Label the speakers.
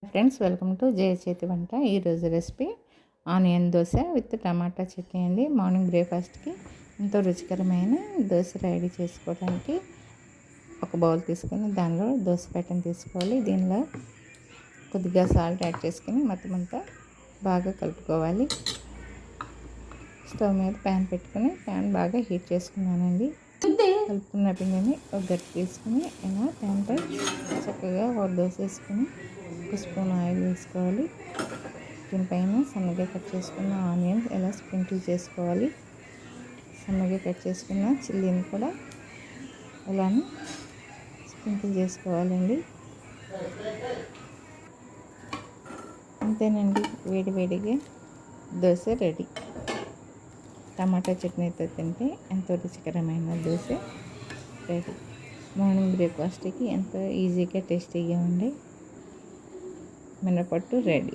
Speaker 1: Friends, welcome to జయ చేతి వంట. ఈరోజు రెసిపీ ఆనియన్ దోశ విత్ టమాటా చట్నీ అండి. మార్నింగ్ బ్రేక్ఫాస్ట్కి ఎంతో రుచికరమైన దోశ రెడీ చేసుకోవడానికి ఒక బౌల్ తీసుకొని దానిలో దోశ ప్యాటర్న్ తీసుకోవాలి. దీనిలో కొద్దిగా సాల్ట్ యాడ్ చేసుకొని మొత్తం అంతా బాగా కలుపుకోవాలి. స్టవ్ మీద ప్యాన్ పెట్టుకొని ప్యాన్ బాగా హీట్ చేసుకున్నానండి. కలుపుకున్న పిండిని ఒక గట్టి తీసుకుని ఇలా ప్యాన్పై చక్కగా ఒక దోశ వేసుకొని ఒక స్పూన్ ఆయిల్ వేసుకోవాలి. దీనిపైన సన్నగా కట్ చేసుకున్న ఆనియన్స్ ఇలా స్ప్రింకిల్ చేసుకోవాలి. సన్నగా కట్ చేసుకున్న చిల్లీని కూడా ఇలానే స్ప్రింకిల్ చేసుకోవాలండి. అంతేనండి, వేడి వేడిగా దోశ రెడీ. టమాటా చట్నీతో తింటే ఎంతో రుచికరమైన దోశ రెడీ. మార్నింగ్ బ్రేక్ఫాస్ట్కి ఎంతో ఈజీగా టేస్టీగా ఉండే మినపట్టు రెడీ.